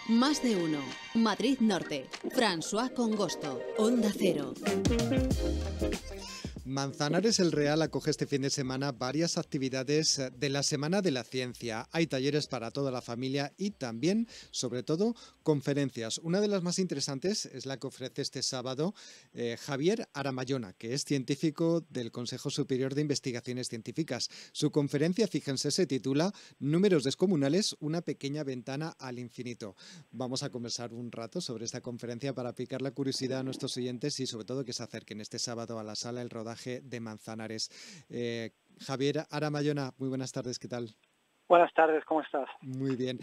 Más de uno. Madrid Norte. François Congosto. Onda Cero. Manzanares el Real acoge este fin de semana varias actividades de la Semana de la Ciencia. Hay talleres para toda la familia y también, sobre todo, conferencias. Una de las más interesantes es la que ofrece este sábado Javier Aramayona, que es científico del Consejo Superior de Investigaciones Científicas. Su conferencia, fíjense, se titula Números descomunales, una pequeña ventana al infinito. Vamos a conversar un rato sobre esta conferencia para picar la curiosidad a nuestros oyentes y sobre todo que se acerquen este sábado a la sala El Rodaje de Manzanares. Javier Aramayona, muy buenas tardes, ¿qué tal? Buenas tardes, ¿cómo estás? Muy bien.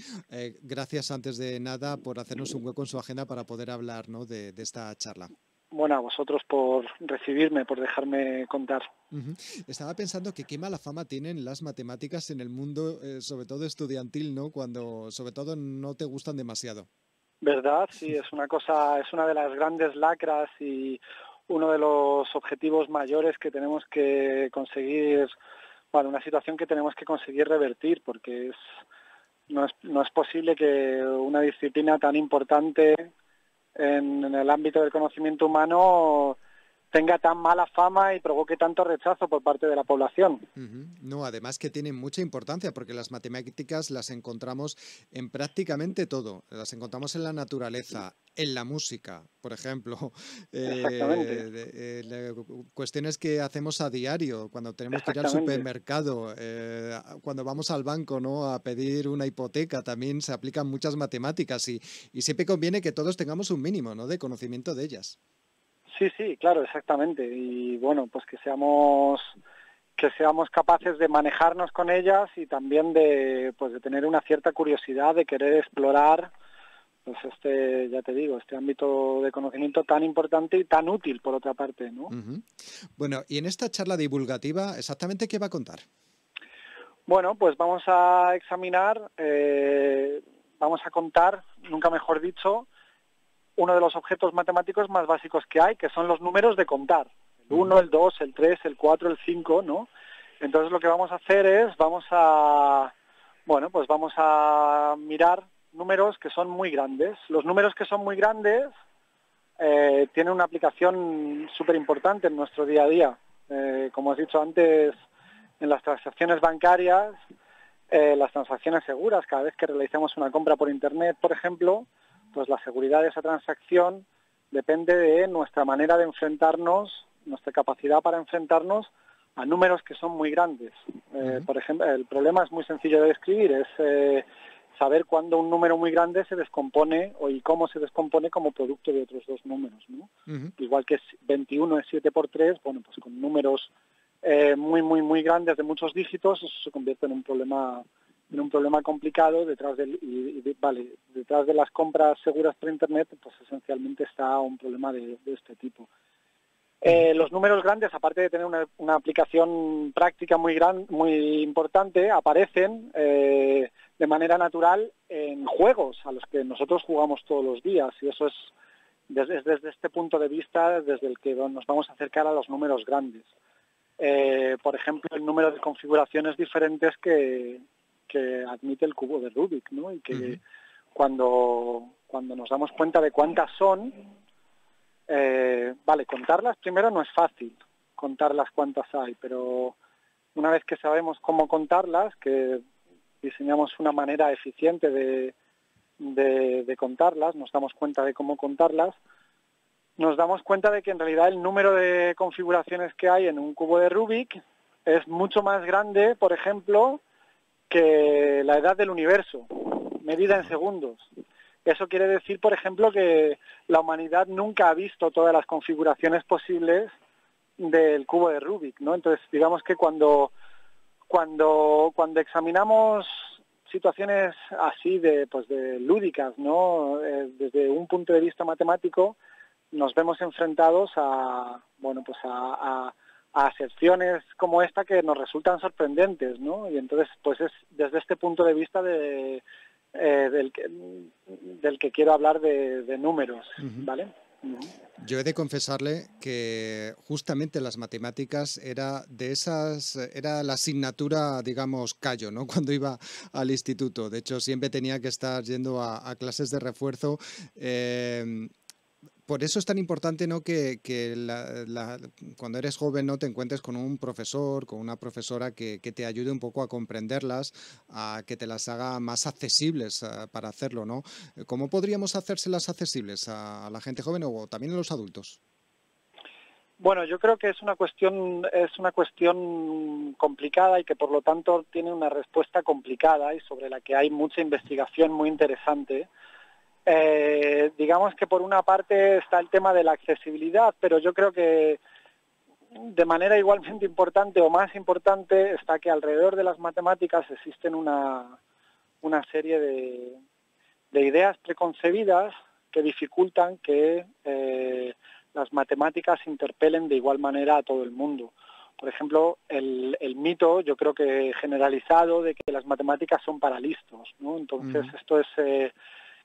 Gracias antes de nada por hacernos un hueco en su agenda para poder hablar, ¿no?, de esta charla. Bueno, a vosotros por recibirme, por dejarme contar. Estaba pensando que qué mala fama tienen las matemáticas en el mundo, sobre todo estudiantil, ¿no?, cuando sobre todo no te gustan demasiado. ¿Verdad? Sí, es una de las grandes lacras y uno de los objetivos mayores que tenemos que conseguir, bueno, una situación que tenemos que conseguir revertir, porque no es posible que una disciplina tan importante en el ámbito del conocimiento humano tenga tan mala fama y provoque tanto rechazo por parte de la población. No, además que tienen mucha importancia porque las matemáticas las encontramos en prácticamente todo. Las encontramos en la naturaleza, en la música, por ejemplo. Cuestiones que hacemos a diario, cuando tenemos que ir al supermercado, cuando vamos al banco, ¿no?, a pedir una hipoteca, también se aplican muchas matemáticas y siempre conviene que todos tengamos un mínimo, ¿no?, de conocimiento de ellas. Sí, claro, exactamente. Y bueno, pues que seamos capaces de manejarnos con ellas y también de tener una cierta curiosidad, de querer explorar pues ya te digo, este ámbito de conocimiento tan importante y tan útil por otra parte, ¿no? Bueno, y en esta charla divulgativa, ¿exactamente qué va a contar? Bueno, pues vamos a examinar, vamos a contar, nunca mejor dicho, uno de los objetos matemáticos más básicos que hay, que son los números de contar. El 1, el 2, el 3, el 4, el 5, ¿no? Entonces lo que vamos a hacer es, vamos a mirar números que son muy grandes. Los números que son muy grandes tienen una aplicación súper importante en nuestro día a día. Como has dicho antes, en las transacciones bancarias, las transacciones seguras, cada vez que realicemos una compra por Internet, por ejemplo, pues la seguridad de esa transacción depende de nuestra manera de enfrentarnos, nuestra capacidad para enfrentarnos a números que son muy grandes. Por ejemplo, el problema es muy sencillo de describir, es saber cuándo un número muy grande se descompone y cómo se descompone como producto de otros dos números, ¿no? Igual que 21 es 7 por 3, bueno, pues con números muy grandes de muchos dígitos, eso se convierte en un problema complicado. Detrás de las compras seguras por Internet, pues esencialmente está un problema de este tipo. Los números grandes, aparte de tener una aplicación práctica muy importante, aparecen de manera natural en juegos a los que nosotros jugamos todos los días, y eso es desde este punto de vista desde el que nos vamos a acercar a los números grandes. Por ejemplo, el número de configuraciones diferentes que admite el cubo de Rubik, ¿no? Y que cuando nos damos cuenta de cuántas son, contarlas primero no es fácil, contarlas cuántas hay, pero una vez que sabemos cómo contarlas, que diseñamos una manera eficiente de contarlas, nos damos cuenta de cómo contarlas, nos damos cuenta de que en realidad el número de configuraciones que hay en un cubo de Rubik es mucho más grande, por ejemplo, que la edad del universo, medida en segundos. Eso quiere decir, por ejemplo, que la humanidad nunca ha visto todas las configuraciones posibles del cubo de Rubik, ¿no? Entonces, digamos que cuando examinamos situaciones así de lúdicas, ¿no? Desde un punto de vista matemático, nos vemos enfrentados a aserciones como esta que nos resultan sorprendentes, ¿no? Y entonces, pues es desde este punto de vista del que quiero hablar de números, ¿vale? Yo he de confesarle que justamente las matemáticas era la asignatura, digamos, callo, ¿no? Cuando iba al instituto. De hecho, siempre tenía que estar yendo a clases de refuerzo. Por eso es tan importante, ¿no? que cuando eres joven, ¿no? Te encuentres con un profesor, con una profesora que te ayude un poco a comprenderlas, a que te las haga más accesibles para hacerlo, ¿no? ¿Cómo podríamos hacérselas accesibles a la gente joven o también a los adultos? Bueno, yo creo que es una cuestión complicada y que por lo tanto tiene una respuesta complicada y sobre la que hay mucha investigación muy interesante. Digamos que por una parte está el tema de la accesibilidad, pero yo creo que de manera igualmente importante o más importante está que alrededor de las matemáticas existen una serie de ideas preconcebidas que dificultan que las matemáticas interpelen de igual manera a todo el mundo. Por ejemplo, el mito, yo creo que generalizado, de que las matemáticas son para listos, ¿no? Entonces, esto es...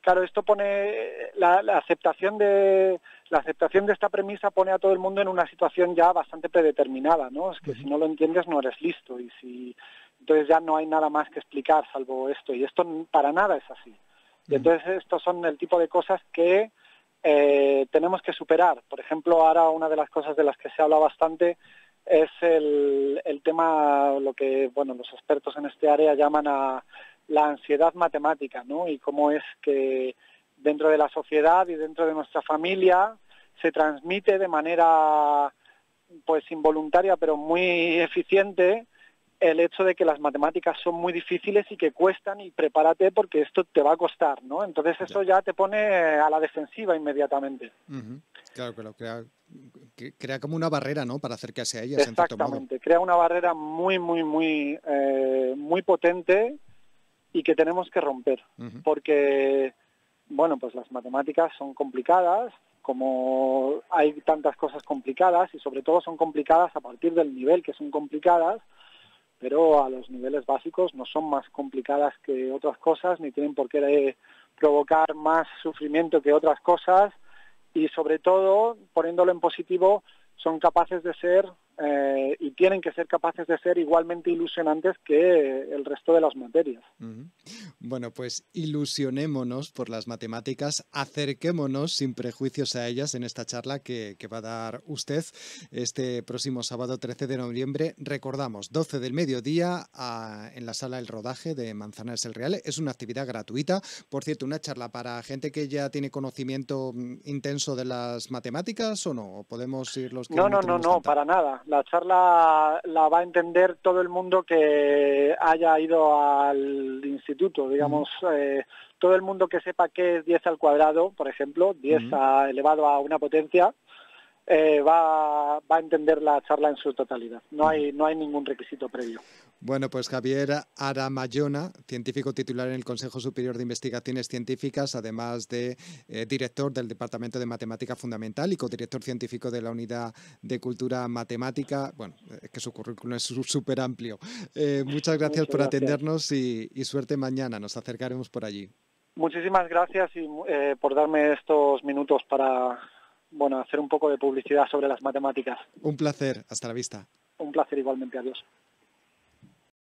Claro, esto pone la aceptación de esta premisa pone a todo el mundo en una situación ya bastante predeterminada, ¿no? Es que si no lo entiendes no eres listo y entonces ya no hay nada más que explicar salvo esto, y esto para nada es así. Y entonces estos son el tipo de cosas que tenemos que superar. Por ejemplo, ahora una de las cosas de las que se habla bastante es el tema, lo que los expertos en este área llaman a la ansiedad matemática, ¿no? Y cómo es que dentro de la sociedad y dentro de nuestra familia se transmite de manera pues involuntaria pero muy eficiente el hecho de que las matemáticas son muy difíciles y que cuestan y prepárate porque esto te va a costar, ¿no? Entonces eso ya te pone a la defensiva inmediatamente. Claro, pero crea como una barrera, ¿no? Para acercarse a ellas, en cierto modo. Exactamente, crea una barrera muy potente y que tenemos que romper, porque, pues las matemáticas son complicadas, como hay tantas cosas complicadas, y sobre todo son complicadas a partir del nivel que son complicadas, pero a los niveles básicos no son más complicadas que otras cosas, ni tienen por qué provocar más sufrimiento que otras cosas, y sobre todo, poniéndolo en positivo, son capaces de ser y tienen que ser capaces de ser igualmente ilusionantes que el resto de las materias. Bueno, pues ilusionémonos por las matemáticas, acerquémonos sin prejuicios a ellas en esta charla que va a dar usted este próximo sábado 13 de noviembre. Recordamos, 12 del mediodía en la sala El Rodaje de Manzanares el Real. Es una actividad gratuita. Por cierto, una charla para gente que ya tiene conocimiento intenso de las matemáticas, ¿o no? ¿O podemos ir los que No, para nada. La charla la va a entender todo el mundo que haya ido al instituto, digamos, todo el mundo que sepa qué es 10 al cuadrado, por ejemplo, 10 elevado a una potencia, va a entender la charla en su totalidad. No hay ningún requisito previo. Bueno, pues Javier Aramayona, científico titular en el Consejo Superior de Investigaciones Científicas, además de director del Departamento de Matemática Fundamental y codirector científico de la Unidad de Cultura Matemática. Bueno, es que su currículum es súper amplio. Muchas gracias por atendernos y suerte mañana. Nos acercaremos por allí. Muchísimas gracias y por darme estos minutos para hacer un poco de publicidad sobre las matemáticas. Un placer. Hasta la vista. Un placer igualmente. Adiós.